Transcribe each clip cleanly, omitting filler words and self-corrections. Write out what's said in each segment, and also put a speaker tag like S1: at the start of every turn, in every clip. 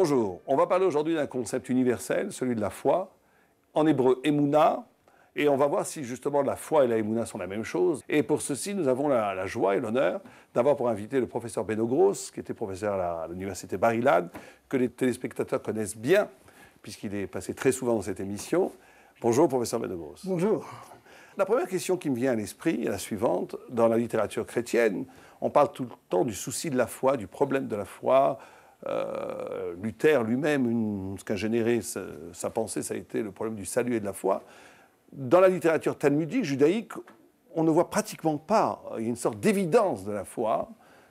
S1: Bonjour, on va parler aujourd'hui d'un concept universel, celui de la foi, en hébreu Emouna, et on va voir si justement la foi et la Emouna sont la même chose. Et pour ceci, nous avons la joie et l'honneur d'avoir pour invité le professeur Beno Gross, qui était professeur à l'université Bar-Ilan, que les téléspectateurs connaissent bien, puisqu'il est passé très souvent dans cette émission. Bonjour professeur Beno Gross.
S2: Bonjour.
S1: La première question qui me vient à l'esprit est la suivante. Dans la littérature chrétienne, on parle tout le temps du souci de la foi, du problème de la foi. Luther lui-même, ce qu'a généré sa pensée, ça a été le problème du salut et de la foi. Dans la littérature talmudique, judaïque, on ne voit pratiquement pas. Il y a une sorte d'évidence de la foi,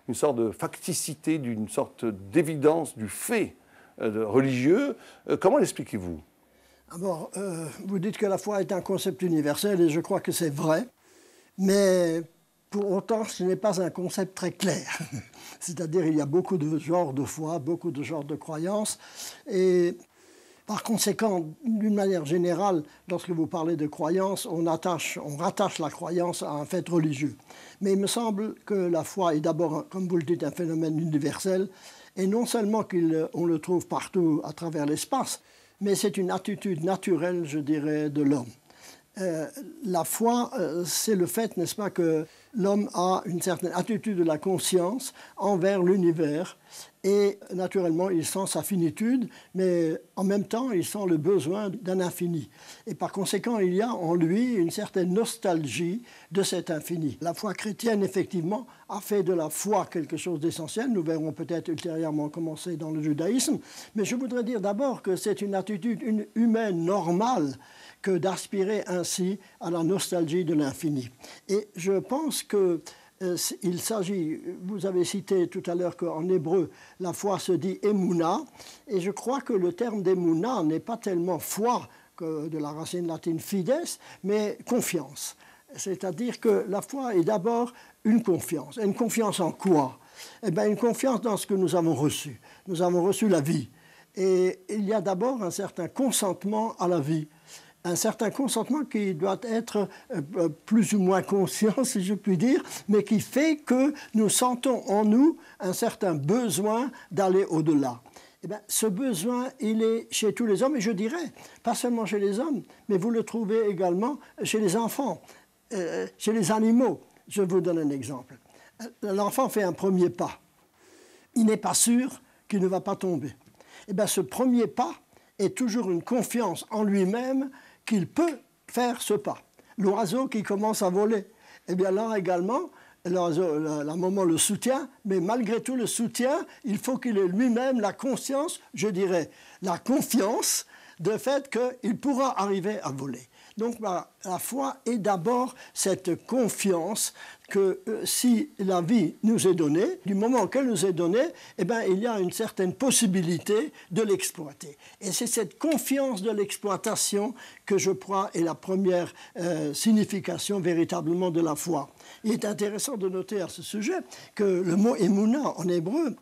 S1: une sorte de facticité, d'une sorte d'évidence du fait religieux. Comment l'expliquez-vous ?
S2: D'abord, vous dites que la foi est un concept universel et je crois que c'est vrai, mais pour autant, ce n'est pas un concept très clair. C'est-à-dire il y a beaucoup de genres de foi, beaucoup de genres de croyances et par conséquent, d'une manière générale, lorsque vous parlez de croyance, on rattache la croyance à un fait religieux. Mais il me semble que la foi est d'abord, comme vous le dites, un phénomène universel et non seulement qu'on le trouve partout à travers l'espace, mais c'est une attitude naturelle, je dirais, de l'homme. La foi, c'est le fait, n'est-ce pas, que l'homme a une certaine attitude de la conscience envers l'univers et naturellement, il sent sa finitude, mais en même temps, il sent le besoin d'un infini. Et par conséquent, il y a en lui une certaine nostalgie de cet infini. La foi chrétienne, effectivement, a fait de la foi quelque chose d'essentiel. Nous verrons peut-être ultérieurement commencer dans le judaïsme. Mais je voudrais dire d'abord que c'est une attitude humaine normale que d'aspirer ainsi à la nostalgie de l'infini. Et je pense qu'il s'agit, vous avez cité tout à l'heure qu'en hébreu, la foi se dit Emouna, et je crois que le terme d'Emouna n'est pas tellement foi que de la racine latine fides, mais confiance. C'est-à-dire que la foi est d'abord une confiance. Et une confiance en quoi ? Eh bien, une confiance dans ce que nous avons reçu. Nous avons reçu la vie. Et il y a d'abord un certain consentement à la vie. Un certain consentement qui doit être plus ou moins conscient, si je puis dire, mais qui fait que nous sentons en nous un certain besoin d'aller au-delà. Eh bien, ce besoin, il est chez tous les hommes, et je dirais, pas seulement chez les hommes, mais vous le trouvez également chez les enfants, chez les animaux. Je vous donne un exemple. L'enfant fait un premier pas. Il n'est pas sûr qu'il ne va pas tomber. Eh bien, ce premier pas est toujours une confiance en lui-même qu'il peut faire ce pas. L'oiseau qui commence à voler, eh bien là également, l'oiseau, la maman le soutient, mais malgré tout le soutien, il faut qu'il ait lui-même la conscience, je dirais, la confiance de fait qu'il pourra arriver à voler. Donc la foi est d'abord cette confiance que si la vie nous est donnée, du moment qu'elle nous est donnée, eh bien, il y a une certaine possibilité de l'exploiter. Et c'est cette confiance de l'exploitation que je crois est la première signification véritablement de la foi. Il est intéressant de noter à ce sujet que le mot Emouna en hébreu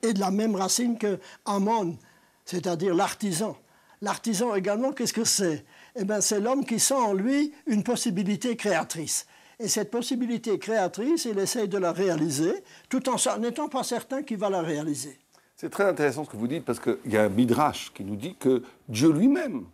S2: est de la même racine que Amon, c'est-à-dire l'artisan. L'artisan également, qu'est-ce que c'est ? Eh bien, c'est l'homme qui sent en lui une possibilité créatrice. Et cette possibilité créatrice, il essaye de la réaliser, tout en n'étant pas certain qu'il va la réaliser.
S1: C'est très intéressant ce que vous dites, parce qu'il y a un midrash qui nous dit que Dieu lui-même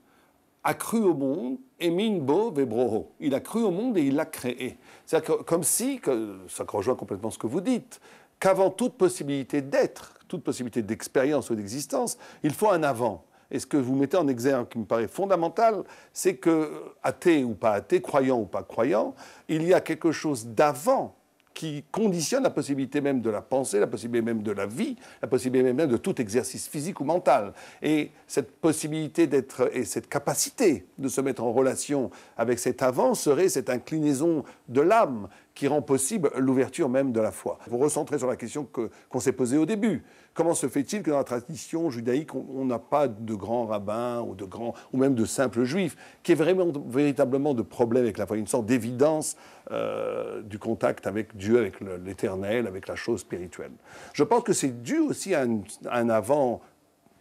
S1: a cru au monde, emin bo vebroho. Il a cru au monde et il l'a créé. C'est-à-dire comme si, ça rejoint complètement ce que vous dites, qu'avant toute possibilité d'être, toute possibilité d'expérience ou d'existence, il faut un avant. Et ce que vous mettez en exergue, qui me paraît fondamental, c'est que, athée ou pas athée, croyant ou pas croyant, il y a quelque chose d'avant qui conditionne la possibilité même de la pensée, la possibilité même de la vie, la possibilité même de tout exercice physique ou mental. Et cette possibilité d'être, et cette capacité de se mettre en relation avec cet avant serait cette inclinaison de l'âme qui rend possible l'ouverture même de la foi. Vous recentrez sur la question qu'on s'est posée au début. Comment se fait-il que dans la tradition judaïque, on n'a pas de grands rabbins ou même de simples juifs, qui est véritablement de problème avec la foi, une sorte d'évidence du contact avec Dieu, avec l'éternel, avec la chose spirituelle. Je pense que c'est dû aussi à un avant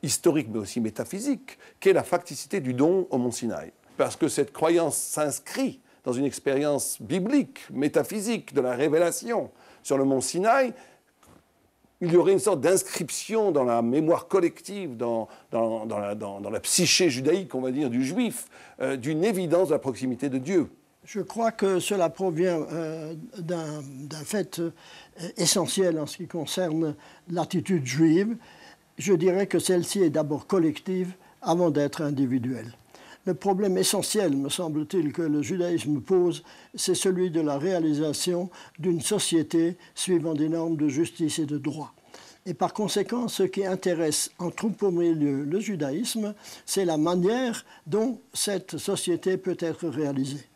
S1: historique, mais aussi métaphysique, qui est la facticité du don au mont Sinaï. Parce que cette croyance s'inscrit dans une expérience biblique, métaphysique, de la révélation sur le mont Sinaï, il y aurait une sorte d'inscription dans la mémoire collective, dans la psyché judaïque, on va dire, du juif, d'une évidence de la proximité de Dieu.
S2: Je crois que cela provient d'un fait essentiel en ce qui concerne l'attitude juive. Je dirais que celle-ci est d'abord collective avant d'être individuelle. Le problème essentiel, me semble-t-il, que le judaïsme pose, c'est celui de la réalisation d'une société suivant des normes de justice et de droit. Et par conséquent, ce qui intéresse en tout premier lieu le judaïsme, c'est la manière dont cette société peut être réalisée.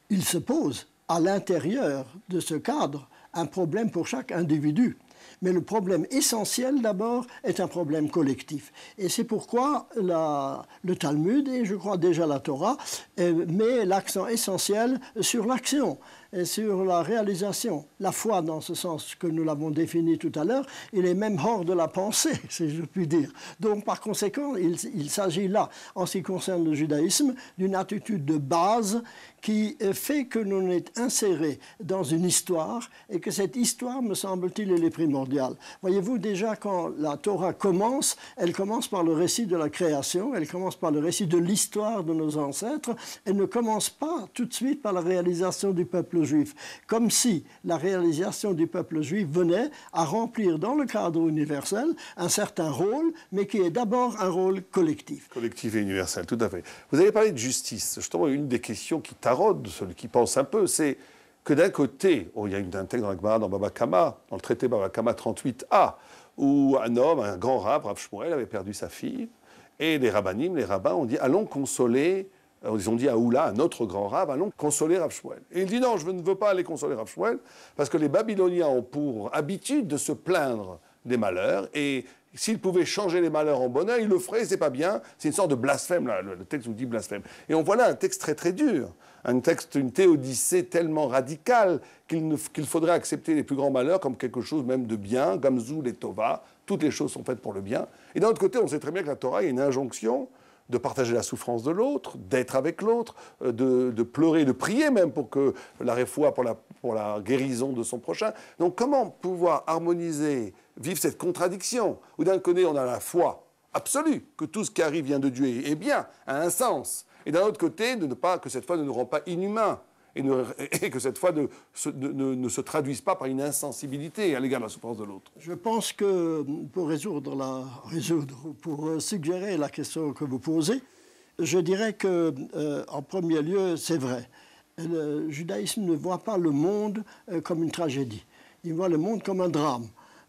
S2: Il se pose à l'intérieur de ce cadre un problème pour chaque individu. Mais le problème essentiel, d'abord, est un problème collectif. Et c'est pourquoi le Talmud, et je crois déjà la Torah, met l'accent essentiel sur l'action et sur la réalisation. La foi, dans ce sens que nous l'avons défini tout à l'heure, il est même hors de la pensée, si je puis dire. Donc, par conséquent, il s'agit là, en ce qui concerne le judaïsme, d'une attitude de base qui fait que nous sommes insérés dans une histoire et que cette histoire, me semble-t-il, elle est primordiale. Voyez-vous, déjà, quand la Torah commence, elle commence par le récit de la création, elle commence par le récit de l'histoire de nos ancêtres, elle ne commence pas tout de suite par la réalisation du peuple juif, comme si la réalisation du peuple juif venait à remplir dans le cadre universel un certain rôle, mais qui est d'abord un rôle collectif.
S1: Collectif et universel, tout à fait. Vous avez parlé de justice. Justement, une des questions qui taraude celui qui pense un peu, c'est que d'un côté, il y a un texte dans la Gemara, dans Baba Kama, dans le traité Baba Kama 38a, où un homme, un grand rabbin, Rav Shmuel, avait perdu sa fille, et les rabbinim, les rabbins, ont dit « allons consoler », ils ont dit à Oula, un autre grand rabbin, allons consoler Rav Shmuel. Et il dit « non, je ne veux pas aller consoler Rav Shmuel, parce que les Babyloniens ont pour habitude de se plaindre des malheurs, et s'ils pouvaient changer les malheurs en bonheur, ils le feraient, c'est pas bien, c'est une sorte de blasphème, là, le texte nous dit blasphème. Et on voit là un texte très très dur, un texte, une théodicée tellement radicale qu'il faudrait accepter les plus grands malheurs comme quelque chose même de bien, Gamzou, les Tova, toutes les choses sont faites pour le bien. Et d'un autre côté, on sait très bien que la Torah est une injonction de partager la souffrance de l'autre, d'être avec l'autre, de pleurer, de prier même pour que la réfoua, pour la guérison de son prochain. Donc comment pouvoir harmoniser, vivre cette contradiction, où d'un côté on a la foi absolue, que tout ce qui arrive vient de Dieu et est bien, a un sens, et d'un autre côté, que cette foi ne nous rend pas inhumains, et que cette foi ne se traduise pas par une insensibilité à l'égard de la souffrance de l'autre.
S2: Je pense que pour pour suggérer la question que vous posez, je dirais que, en premier lieu, c'est vrai. Le judaïsme ne voit pas le monde comme une tragédie. Il voit le monde comme un drame.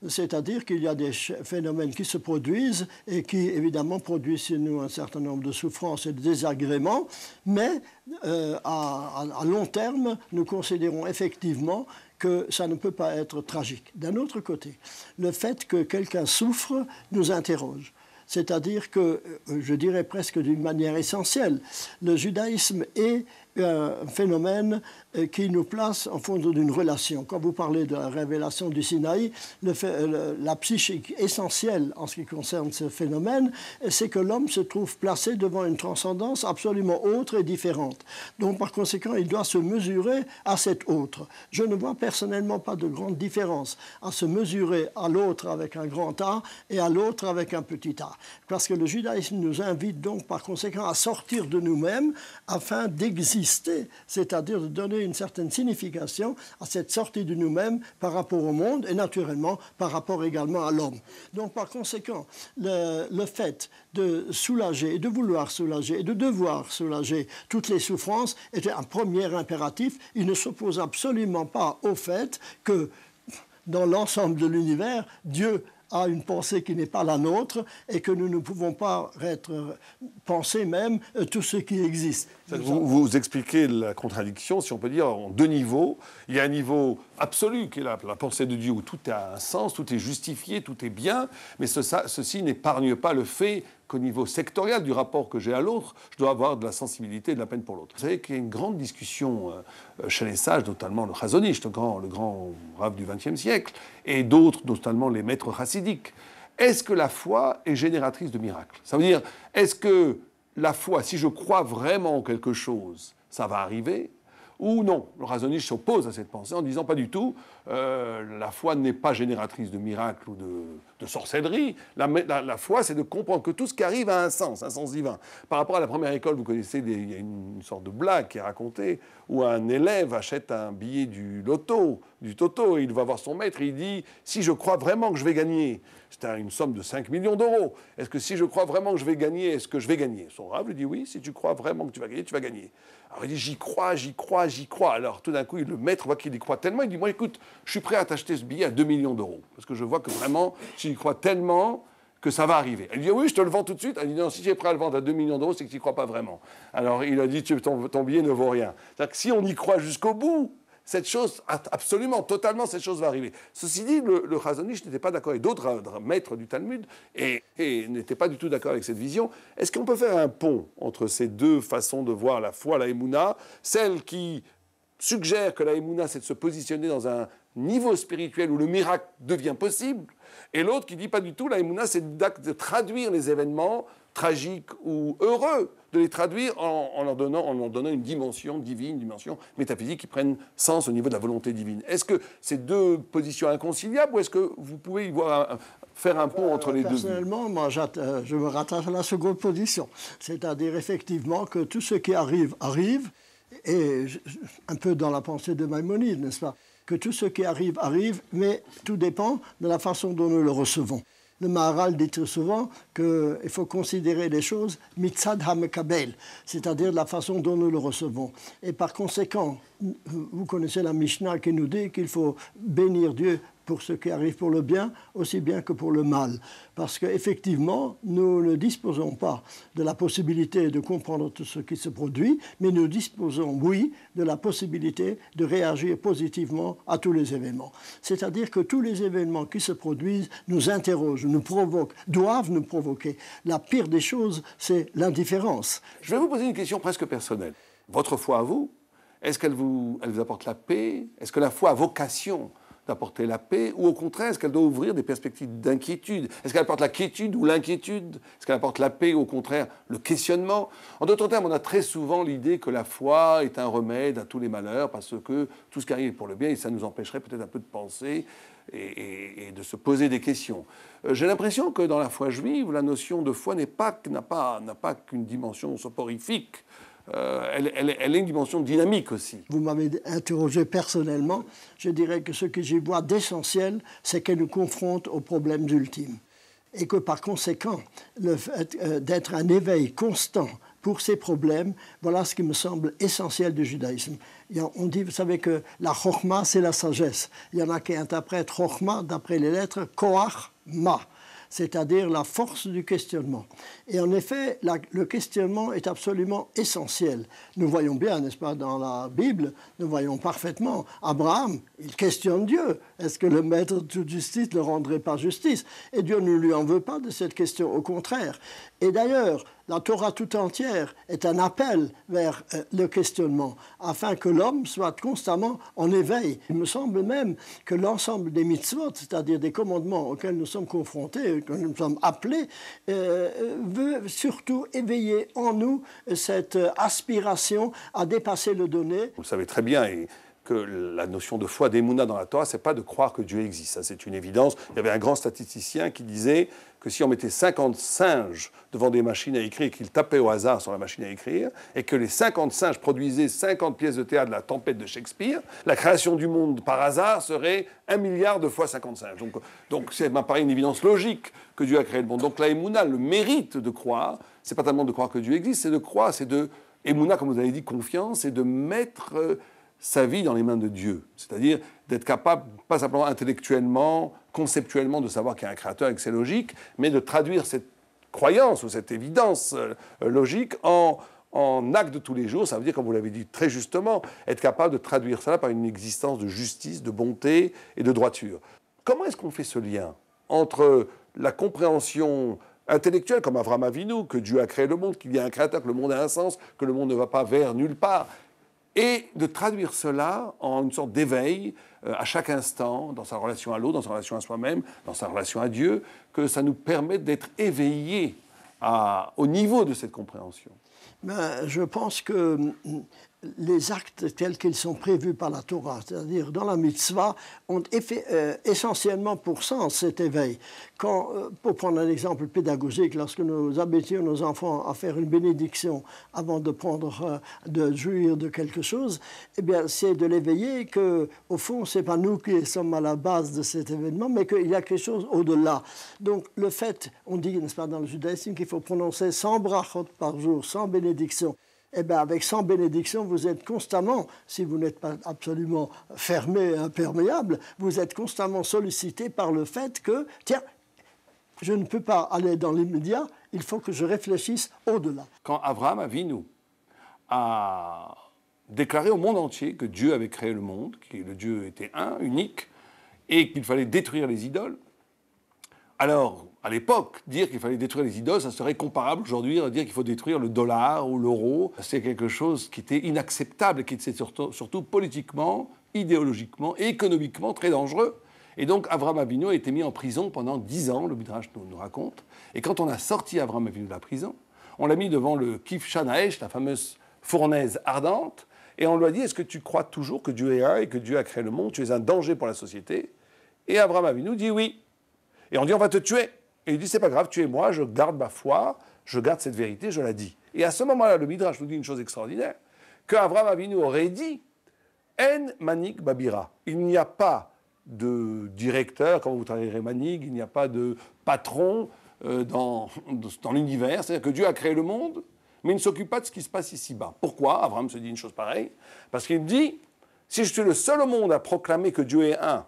S2: C'est-à-dire qu'il y a des phénomènes qui se produisent et qui, évidemment, produisent chez nous un certain nombre de souffrances et de désagréments, mais à long terme, nous considérons effectivement que ça ne peut pas être tragique. D'un autre côté, le fait que quelqu'un souffre nous interroge. C'est-à-dire que, je dirais presque d'une manière essentielle, le judaïsme est un phénomène qui nous place en fond d'une relation. Quand vous parlez de la révélation du Sinaï, la psychique essentielle en ce qui concerne ce phénomène, c'est que l'homme se trouve placé devant une transcendance absolument autre et différente. Donc, par conséquent, il doit se mesurer à cet autre. Je ne vois personnellement pas de grande différence à se mesurer à l'autre avec un grand A et à l'autre avec un petit a. Parce que le judaïsme nous invite donc, par conséquent, à sortir de nous-mêmes afin d'exister, c'est-à-dire de donner une certaine signification à cette sortie de nous-mêmes par rapport au monde et naturellement par rapport également à l'homme. Donc par conséquent, le fait de soulager, de vouloir soulager et de devoir soulager toutes les souffrances était un premier impératif. Il ne s'oppose absolument pas au fait que dans l'ensemble de l'univers, Dieu a une pensée qui n'est pas la nôtre et que nous ne pouvons pas penser même tout ce qui existe.
S1: Vous expliquez la contradiction, si on peut dire, en deux niveaux. Il y a un niveau absolu qui est la pensée de Dieu où tout a un sens, tout est justifié, tout est bien, mais ceci n'épargne pas le fait qu'au niveau sectoriel du rapport que j'ai à l'autre, je dois avoir de la sensibilité et de la peine pour l'autre. Vous savez qu'il y a une grande discussion chez les sages, notamment le Chazon Ish, le grand rav du XXe siècle, et d'autres, notamment les maîtres chassidiques. Est-ce que la foi est génératrice de miracles? Ça veut dire, est-ce que la foi, si je crois vraiment en quelque chose, ça va arriver? Ou non, le Razonich s'oppose à cette pensée en disant pas du tout, la foi n'est pas génératrice de miracles ou de sorcellerie. La foi, c'est de comprendre que tout ce qui arrive a un sens divin. Par rapport à la première école, vous connaissez, il y a une sorte de blague qui est racontée où un élève achète un billet du toto, et il va voir son maître et il dit « Si je crois vraiment que je vais gagner », c'est une somme de 5 millions d'euros. Est-ce que si je crois vraiment que je vais gagner, est-ce que je vais gagner? Son rave lui dit oui, si tu crois vraiment que tu vas gagner, tu vas gagner. Alors il dit j'y crois. Alors tout d'un coup, le maître voit qu'il y croit tellement, il dit moi écoute, je suis prêt à t'acheter ce billet à 2 millions d'euros. Parce que je vois que vraiment, tu y crois tellement que ça va arriver. Elle dit oui, je te le vends tout de suite. Elle dit non, si tu es prêt à le vendre à 2 millions d'euros, c'est que tu n'y crois pas vraiment. Alors il a dit ton billet ne vaut rien. C'est-à-dire que si on y croit jusqu'au bout, cette chose, absolument, totalement, cette chose va arriver. Ceci dit, le Razonich n'était pas d'accord, et d'autres maîtres du Talmud, et n'étaient pas du tout d'accord avec cette vision. Est-ce qu'on peut faire un pont entre ces deux façons de voir la foi, la Emouna, celle qui suggère que la Emouna, c'est de se positionner dans un niveau spirituel où le miracle devient possible, et l'autre qui dit pas du tout, la Emouna, c'est de traduire les événements tragiques ou heureux, de les traduire en leur donnant une dimension divine, une dimension métaphysique qui prenne sens au niveau de la volonté divine. Est-ce que ces deux positions inconciliables ou est-ce que vous pouvez y voir faire un pont entre les deux?
S2: Personnellement, moi, je me rattache à la seconde position. C'est-à-dire effectivement que tout ce qui arrive, arrive, et un peu dans la pensée de Maïmonide, n'est-ce pas? Que tout ce qui arrive, arrive, mais tout dépend de la façon dont nous le recevons. Le Maharal dit très souvent qu'il faut considérer les choses mitzad hamekabel, c'est-à-dire de la façon dont nous le recevons. Et par conséquent, vous connaissez la Mishnah qui nous dit qu'il faut bénir Dieu pour ce qui arrive pour le bien, aussi bien que pour le mal. Parce qu'effectivement, nous ne disposons pas de la possibilité de comprendre tout ce qui se produit, mais nous disposons, oui, de la possibilité de réagir positivement à tous les événements. C'est-à-dire que tous les événements qui se produisent nous interrogent, nous provoquent, doivent nous provoquer. La pire des choses, c'est l'indifférence.
S1: Je vais vous poser une question presque personnelle. Votre foi à vous, est-ce qu'elle vous apporte la paix? Est-ce que la foi a vocation d'apporter la paix, ou au contraire, est-ce qu'elle doit ouvrir des perspectives d'inquiétude? Est-ce qu'elle apporte la quiétude ou l'inquiétude? Est-ce qu'elle apporte la paix, ou au contraire, le questionnement? En d'autres termes, on a très souvent l'idée que la foi est un remède à tous les malheurs, parce que tout ce qui arrive est pour le bien, et ça nous empêcherait peut-être un peu de penser et de se poser des questions. J'ai l'impression que dans la foi juive, la notion de foi n'a pas qu'une dimension soporifique. Elle a une dimension dynamique aussi.
S2: Vous m'avez interrogé personnellement. Je dirais que ce que j'y vois d'essentiel, c'est qu'elle nous confronte aux problèmes ultimes. Et que par conséquent, le fait d'être un éveil constant pour ces problèmes, voilà ce qui me semble essentiel du judaïsme. On dit, vous savez, que la chokhma, c'est la sagesse. Il y en a qui interprètent chokhma, d'après les lettres, koach ma, c'est-à-dire la force du questionnement. Et en effet, le questionnement est absolument essentiel. Nous voyons bien, n'est-ce pas, dans la Bible, nous voyons parfaitement, Abraham, il questionne Dieu. Est-ce que le maître de toute justice ne rendrait pas justice? Et Dieu ne lui en veut pas de cette question, au contraire. Et d'ailleurs, la Torah tout entière est un appel vers le questionnement, afin que l'homme soit constamment en éveil. Il me semble même que l'ensemble des mitzvot, c'est-à-dire des commandements auxquels nous sommes confrontés, que nous sommes appelés, veut surtout éveiller en nous cette aspiration à dépasser le donné.
S1: Vous savez très bien que la notion de foi, d'émouna dans la Torah, c'est pas de croire que Dieu existe. Ça, c'est une évidence. Il y avait un grand statisticien qui disait que si on mettait 50 singes devant des machines à écrire et qu'ils tapaient au hasard sur la machine à écrire, et que les 50 singes produisaient 50 pièces de théâtre de la tempête de Shakespeare, la création du monde par hasard serait 1 milliard de fois 50 singes. Donc ça m'apparaît une évidence logique que Dieu a créé le monde. Donc la émouna, le mérite de croire, c'est pas tellement de croire que Dieu existe, c'est de croire, c'est de émouna, comme vous avez dit, confiance, c'est de mettre sa vie dans les mains de Dieu. C'est-à-dire d'être capable, pas simplement intellectuellement, conceptuellement, de savoir qu'il y a un créateur et que c'est logique, mais de traduire cette croyance ou cette évidence logique en acte de tous les jours. Ça veut dire, comme vous l'avez dit très justement, être capable de traduire cela par une existence de justice, de bonté et de droiture. Comment est-ce qu'on fait ce lien entre la compréhension intellectuelle, comme Avraham Avinu, que Dieu a créé le monde, qu'il y a un créateur, que le monde a un sens, que le monde ne va pas vers nulle part, et de traduire cela en une sorte d'éveil à chaque instant, dans sa relation à l'autre, dans sa relation à soi-même, dans sa relation à Dieu, que ça nous permette d'être éveillés au niveau de cette compréhension.
S2: Je pense que les actes tels qu'ils sont prévus par la Torah, c'est-à-dire dans la mitzvah, ont essentiellement pour sens cet éveil. Pour prendre un exemple pédagogique, lorsque nous habituons nos enfants à faire une bénédiction avant de jouir de quelque chose, eh bien, c'est de l'éveiller qu'au fond, ce n'est pas nous qui sommes à la base de cet événement, mais qu'il y a quelque chose au-delà. Donc, le fait, on dit, n'est-ce pas, dans le judaïsme, qu'il faut prononcer 100 brachot par jour, 100 bénédictions. Eh bien, avec 100 bénédictions, vous êtes constamment, si vous n'êtes pas absolument fermé et imperméable, vous êtes constamment sollicité par le fait que, tiens, je ne peux pas aller dans l'immédiat, il faut que je réfléchisse au-delà.
S1: Quand Abraham Avinu a déclaré au monde entier que Dieu avait créé le monde, que le Dieu était un, unique, et qu'il fallait détruire les idoles, alors, à l'époque, dire qu'il fallait détruire les idoles, ça serait comparable aujourd'hui à dire qu'il faut détruire le dollar ou l'euro. C'est quelque chose qui était inacceptable et qui était surtout politiquement, idéologiquement et économiquement très dangereux. Et donc, Abraham Avinu a été mis en prison pendant 10 ans, le Midrash nous raconte. Et quand on a sorti Abraham Avinu de la prison, on l'a mis devant le Kif Shanaesh, la fameuse fournaise ardente, et on lui a dit, est-ce que tu crois toujours que Dieu est un et que Dieu a créé le monde, tu es un danger pour la société? Et Abraham Avinu dit oui. Et on dit, on va te tuer. Et il dit, c'est pas grave, tuez-moi, je garde ma foi, je garde cette vérité, je la dis. Et à ce moment-là, le Midrash nous dit une chose extraordinaire, qu'Abraham Avinu aurait dit, En manik babira. Il n'y a pas de directeur, quand vous travaillerez manig, il n'y a pas de patron dans l'univers. C'est-à-dire que Dieu a créé le monde, mais il ne s'occupe pas de ce qui se passe ici-bas. Pourquoi Abraham se dit une chose pareille? Parce qu'il dit, si je suis le seul au monde à proclamer que Dieu est un,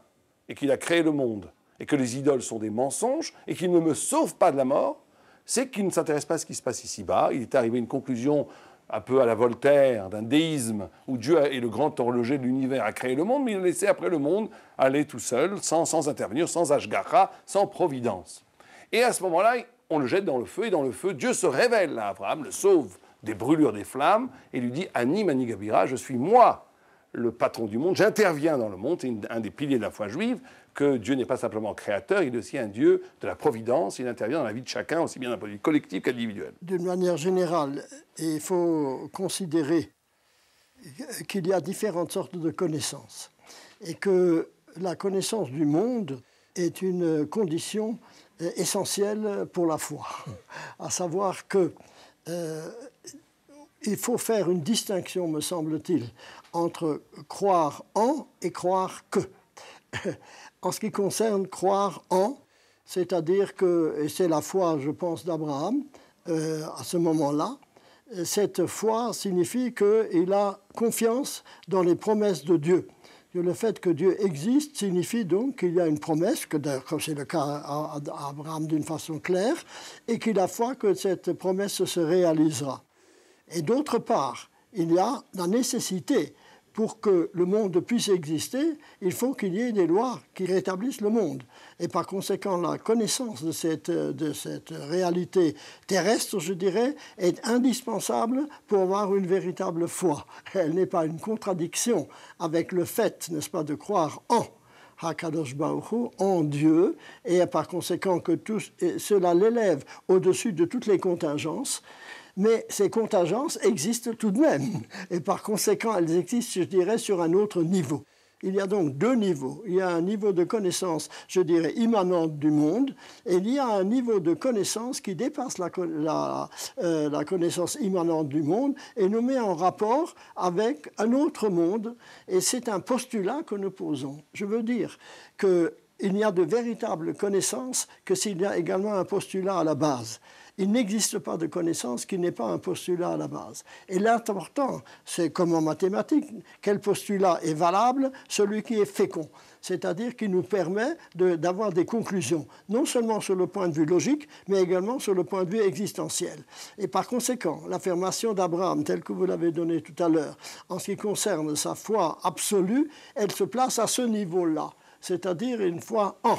S1: et qu'il a créé le monde, et que les idoles sont des mensonges, et qu'il ne me sauve pas de la mort, c'est qu'il ne s'intéresse pas à ce qui se passe ici-bas. Il est arrivé à une conclusion un peu à la Voltaire, d'un déisme, où Dieu est le grand horloger de l'univers, a créé le monde, mais il a laissé après le monde aller tout seul, sans intervenir, sans ashgacha, sans providence. Et à ce moment-là, on le jette dans le feu, et dans le feu, Dieu se révèle à Abraham, le sauve des brûlures des flammes, et lui dit « Ani mani gabira, je suis moi, le patron du monde, j'interviens dans le monde, c'est un des piliers de la foi juive, que Dieu n'est pas simplement créateur, il est aussi un Dieu de la providence, il intervient dans la vie de chacun, aussi bien d'un point de vue collectif qu'individuel. »
S2: D'une manière générale, il faut considérer qu'il y a différentes sortes de connaissances et que la connaissance du monde est une condition essentielle pour la foi. À savoir que il faut faire une distinction, me semble-t-il, entre croire en et croire que. En ce qui concerne croire en, c'est-à-dire que, et c'est la foi, je pense, d'Abraham, à ce moment-là, cette foi signifie qu'il a confiance dans les promesses de Dieu. Que le fait que Dieu existe signifie donc qu'il y a une promesse, comme c'est le cas à Abraham d'une façon claire, et qu'il a foi que cette promesse se réalisera. Et d'autre part, il y a la nécessité, pour que le monde puisse exister, il faut qu'il y ait des lois qui rétablissent le monde. Et par conséquent, la connaissance de cette réalité terrestre, je dirais, est indispensable pour avoir une véritable foi. Elle n'est pas une contradiction avec le fait, n'est-ce pas, de croire en Hakadosh Baruch Hu, en Dieu, et par conséquent que cela l'élève au-dessus de toutes les contingences. Mais ces contingences existent tout de même. Et par conséquent, elles existent, je dirais, sur un autre niveau. Il y a donc deux niveaux. Il y a un niveau de connaissance, je dirais, immanente du monde, et il y a un niveau de connaissance qui dépasse la connaissance immanente du monde et nous met en rapport avec un autre monde. Et c'est un postulat que nous posons. Je veux dire qu'il n'y a de véritable connaissance que s'il y a également un postulat à la base. Il n'existe pas de connaissance qui n'est pas un postulat à la base. Et l'important, c'est comme en mathématiques, quel postulat est valable? Celui qui est fécond, c'est-à-dire qui nous permet d'avoir des conclusions, non seulement sur le point de vue logique, mais également sur le point de vue existentiel. Et par conséquent, l'affirmation d'Abraham, telle que vous l'avez donnée tout à l'heure, en ce qui concerne sa foi absolue, elle se place à ce niveau-là, c'est-à-dire une foi en.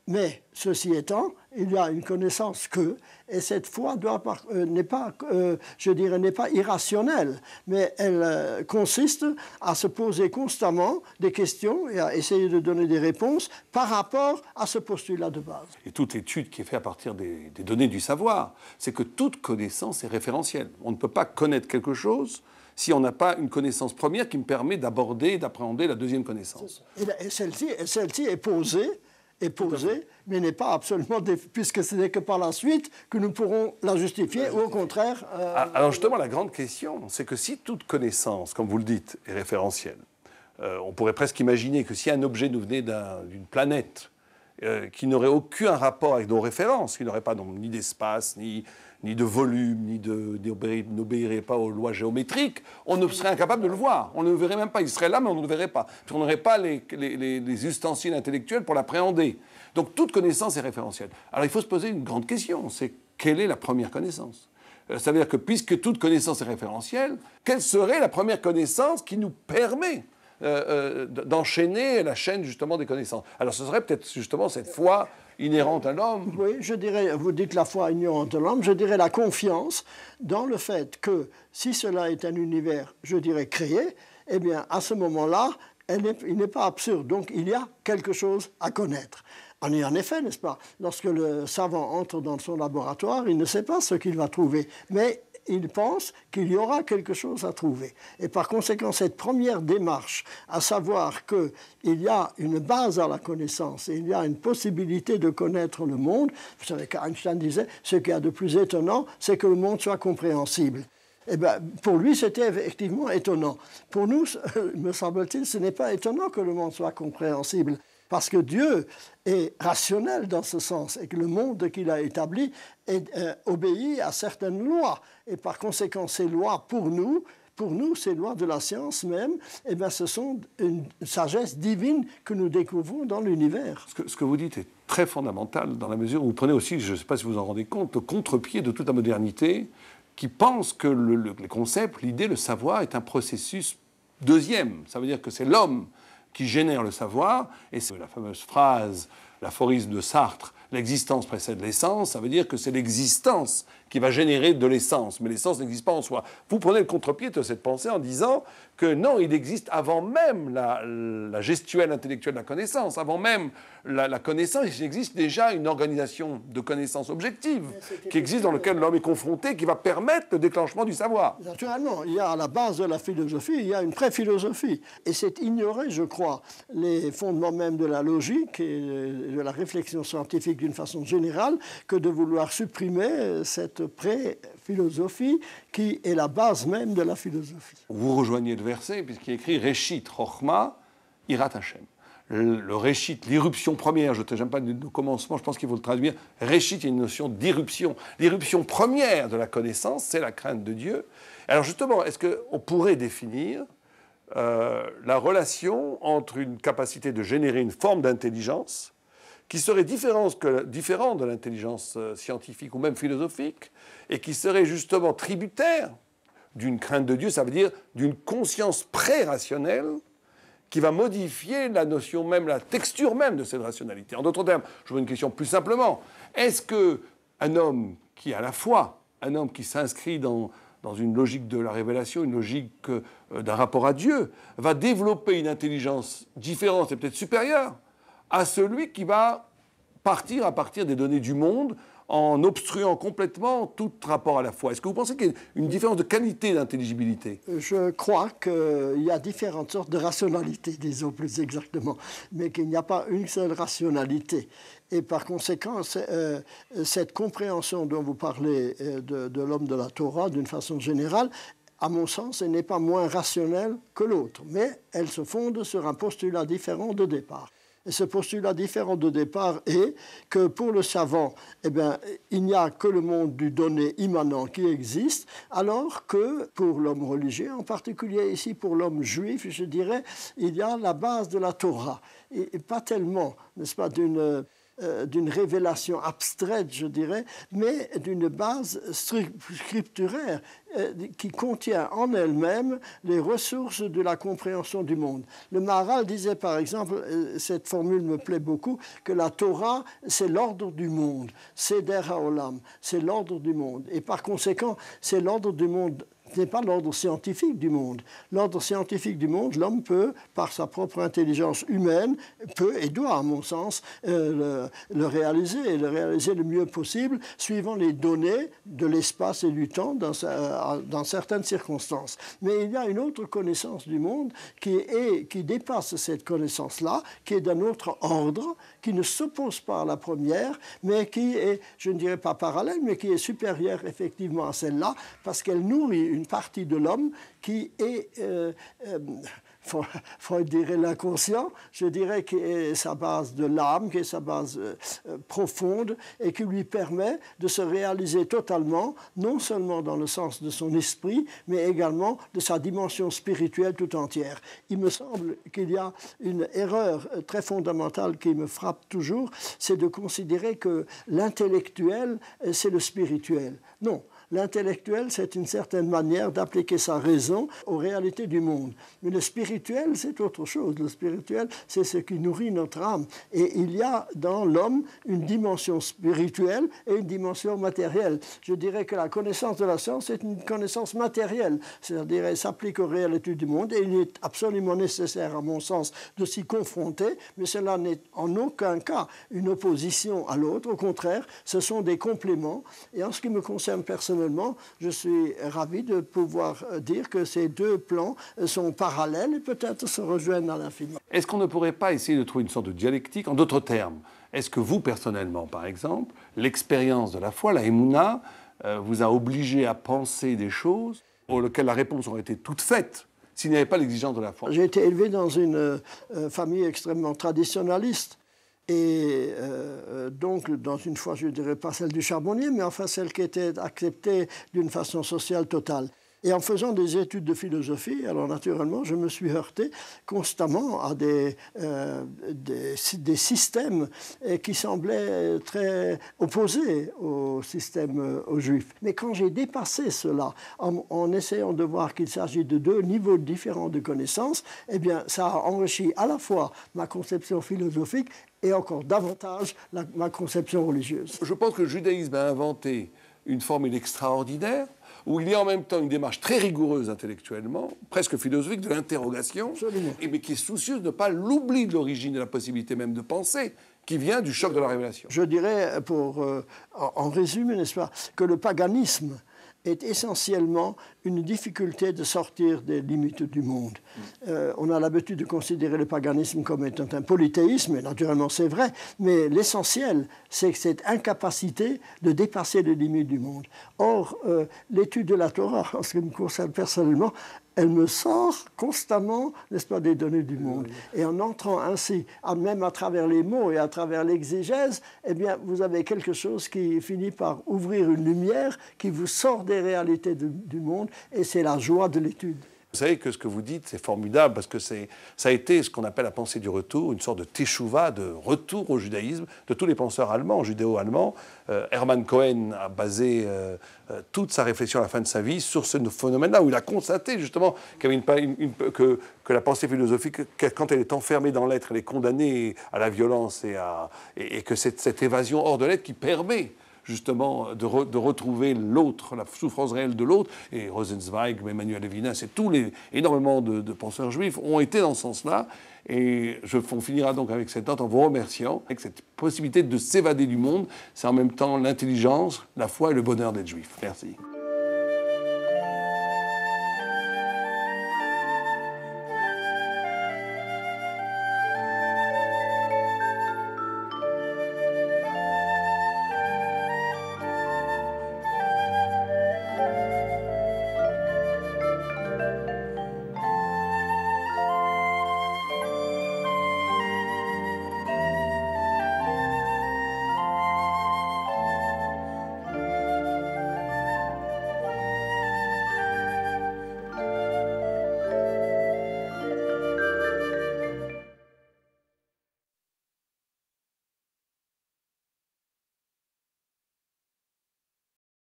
S2: Mais, ceci étant, il y a une connaissance que, et cette foi n'est pas irrationnelle, mais elle consiste à se poser constamment des questions et à essayer de donner des réponses par rapport à ce postulat de base.
S1: Et toute étude qui est faite à partir des données du savoir, c'est que toute connaissance est référentielle. On ne peut pas connaître quelque chose si on n'a pas une connaissance première qui me permet d'aborder, d'appréhender la deuxième connaissance.
S2: Et celle-ci est posée, mais n'est pas absolument, puisque ce n'est que par la suite que nous pourrons la justifier, ou au contraire...
S1: Alors justement, la grande question, c'est que si toute connaissance, comme vous le dites, est référentielle, on pourrait presque imaginer que si un objet nous venait d'une planète qui n'aurait aucun rapport avec nos références, qui n'aurait pas donc, ni d'espace, ni de volume, n'obéirait pas aux lois géométriques, on ne serait incapable de le voir. On ne le verrait même pas. Il serait là, mais on ne le verrait pas. Puis on n'aurait pas les ustensiles intellectuels pour l'appréhender. Donc toute connaissance est référentielle. Alors il faut se poser une grande question, c'est quelle est la première connaissance ? Ça veut dire que puisque toute connaissance est référentielle, quelle serait la première connaissance qui nous permet d'enchaîner la chaîne justement des connaissances? Alors ce serait peut-être justement cette foi inhérente à l'homme.
S2: Oui, je dirais, vous dites la foi inhérente à l'homme, je dirais la confiance dans le fait que si cela est un univers, je dirais créé, eh bien à ce moment-là, il n'est pas absurde. Donc il y a quelque chose à connaître. En effet, n'est-ce pas, lorsque le savant entre dans son laboratoire, il ne sait pas ce qu'il va trouver, mais il pense qu'il y aura quelque chose à trouver. Et par conséquent, cette première démarche, à savoir qu'il y a une base à la connaissance, et il y a une possibilité de connaître le monde, vous savez qu'Einstein disait, ce qu'il y a de plus étonnant, c'est que le monde soit compréhensible. Eh bien, pour lui, c'était effectivement étonnant. Pour nous, me semble-t-il, ce n'est pas étonnant que le monde soit compréhensible. Parce que Dieu est rationnel dans ce sens et que le monde qu'il a établi obéit à certaines lois. Et par conséquent, ces lois, pour nous, ces lois de la science même, eh bien, ce sont une sagesse divine que nous découvrons dans l'univers.
S1: Ce que vous dites est très fondamental dans la mesure où vous prenez aussi, je ne sais pas si vous en rendez compte, le contre-pied de toute la modernité qui pense que le concept, l'idée, le savoir est un processus deuxième. Ça veut dire que c'est l'homme qui génère le savoir, et c'est la fameuse phrase, l'aphorisme de Sartre, l'existence précède l'essence, ça veut dire que c'est l'existence qui va générer de l'essence, mais l'essence n'existe pas en soi. Vous prenez le contre-pied de cette pensée en disant que non, il existe avant même la gestuelle intellectuelle de la connaissance, avant même la connaissance, il existe déjà une organisation de connaissance objective qui existe, dans laquelle l'homme est confronté, qui va permettre le déclenchement du savoir.
S2: Naturellement, il y a à la base de la philosophie, il y a une pré-philosophie. Et c'est ignorer, je crois, les fondements même de la logique et de la réflexion scientifique d'une façon générale, que de vouloir supprimer cette pré-philosophie qui est la base même de la philosophie.
S1: Vous rejoignez le verset puisqu'il est écrit « Réchit Chochma Irat Hashem ». Le réchit, l'irruption première, je n'aime pas le commencement, je pense qu'il faut le traduire. Réchit, il y a une notion d'irruption. L'irruption première de la connaissance, c'est la crainte de Dieu. Alors justement, est-ce qu'on pourrait définir la relation entre une capacité de générer une forme d'intelligence qui serait différente de l'intelligence scientifique ou même philosophique, et qui serait justement tributaire d'une crainte de Dieu, ça veut dire d'une conscience pré-rationnelle qui va modifier la notion même, la texture même de cette rationalité. En d'autres termes, je veux une question plus simplement. Est-ce qu'un homme qui a la foi, un homme qui s'inscrit dans une logique de la révélation, une logique d'un rapport à Dieu, va développer une intelligence différente et peut-être supérieure à celui qui va partir à partir des données du monde en obstruant complètement tout rapport à la foi? Est-ce que vous pensez qu'il y a une différence de qualité d'intelligibilité?
S2: Je crois qu'il y a différentes sortes de rationalité, disons plus exactement, mais qu'il n'y a pas une seule rationalité. Et par conséquent, cette compréhension dont vous parlez de l'homme de la Torah, d'une façon générale, à mon sens, elle n'est pas moins rationnelle que l'autre, mais elle se fonde sur un postulat différent de départ. Et ce postulat différent de départ est que pour le savant, eh bien, il n'y a que le monde du donné immanent qui existe, alors que pour l'homme religieux, en particulier ici pour l'homme juif, je dirais, il y a la base de la Torah. Et pas tellement, n'est-ce pas, d'une révélation abstraite, je dirais, mais d'une base scripturaire qui contient en elle-même les ressources de la compréhension du monde. Le Maharal disait, par exemple, cette formule me plaît beaucoup, que la Torah, c'est l'ordre du monde, Seder HaOlam, c'est l'ordre du monde. Et par conséquent, c'est l'ordre du monde Ce n'est pas l'ordre scientifique du monde. L'ordre scientifique du monde, l'homme peut, par sa propre intelligence humaine, peut et doit, à mon sens, le réaliser, et le réaliser le mieux possible, suivant les données de l'espace et du temps dans certaines circonstances. Mais il y a une autre connaissance du monde qui dépasse cette connaissance-là, qui est d'un autre ordre, qui ne s'oppose pas à la première, mais qui est, je ne dirais pas parallèle, mais qui est supérieure effectivement à celle-là, parce qu'elle nourrit une partie de l'homme qui est, Freud dirait l'inconscient, je dirais qui est sa base de l'âme, qui est sa base profonde, et qui lui permet de se réaliser totalement, non seulement dans le sens de son esprit, mais également de sa dimension spirituelle tout entière. Il me semble qu'il y a une erreur très fondamentale qui me frappe toujours, c'est de considérer que l'intellectuel, c'est le spirituel. Non. L'intellectuel, c'est une certaine manière d'appliquer sa raison aux réalités du monde. Mais le spirituel, c'est autre chose. Le spirituel, c'est ce qui nourrit notre âme. Et il y a dans l'homme une dimension spirituelle et une dimension matérielle. Je dirais que la connaissance de la science est une connaissance matérielle. C'est-à-dire qu'elle s'applique aux réalités du monde et il est absolument nécessaire, à mon sens, de s'y confronter. Mais cela n'est en aucun cas une opposition à l'autre. Au contraire, ce sont des compléments. Et en ce qui me concerne personnellement, je suis ravi de pouvoir dire que ces deux plans sont parallèles et peut-être se rejoignent à l'infini.
S1: Est-ce qu'on ne pourrait pas essayer de trouver une sorte de dialectique? En d'autres termes, est-ce que vous, personnellement, par exemple, l'expérience de la foi, la Emouna, vous a obligé à penser des choses auxquelles la réponse aurait été toute faite s'il n'y avait pas l'exigence de la foi?
S2: J'ai été élevé dans une famille extrêmement traditionnaliste. Et donc, dans une foi, je ne dirais pas celle du charbonnier, mais enfin celle qui était acceptée d'une façon sociale totale. Et en faisant des études de philosophie, alors naturellement, je me suis heurté constamment à des systèmes qui semblaient très opposés au système juif. Mais quand j'ai dépassé cela, en essayant de voir qu'il s'agit de deux niveaux différents de connaissances, eh bien, ça a enrichi à la fois ma conception philosophique et encore davantage ma conception religieuse.
S1: Je pense que le judaïsme a inventé une formule extraordinaire où il y a en même temps une démarche très rigoureuse intellectuellement, presque philosophique, de l'interrogation, mais qui est soucieuse de ne pas l'oubli de l'origine de la possibilité même de penser, qui vient du choc de la révélation.
S2: Je dirais, en résumé, n'est-ce pas, que le paganisme est essentiellement une difficulté de sortir des limites du monde. On a l'habitude de considérer le paganisme comme étant un polythéisme, et naturellement c'est vrai, mais l'essentiel, c'est cette incapacité de dépasser les limites du monde. Or, l'étude de la Torah, en ce qui me concerne personnellement, elle me sort constamment, n'est-ce pas, des données du monde. Et en entrant ainsi, même à travers les mots et à travers l'exégèse, eh bien, vous avez quelque chose qui finit par ouvrir une lumière qui vous sort des réalités du monde, et c'est la joie de l'étude.
S1: Vous savez que ce que vous dites, c'est formidable, parce que ça a été ce qu'on appelle la pensée du retour, une sorte de teshuva, de retour au judaïsme, de tous les penseurs allemands, judéo-allemands. Hermann Cohen a basé toute sa réflexion à la fin de sa vie sur ce phénomène-là, où il a constaté justement qu'il y avait que la pensée philosophique, quand elle est enfermée dans l'être, elle est condamnée à la violence et que cette évasion hors de l'être qui permet justement de retrouver l'autre, la souffrance réelle de l'autre. Et Rosenzweig, Emmanuel Levinas et énormément de penseurs juifs ont été dans ce sens-là. Et on finira donc avec cette note en vous remerciant. Avec cette possibilité de s'évader du monde, c'est en même temps l'intelligence, la foi et le bonheur d'être juif. Merci.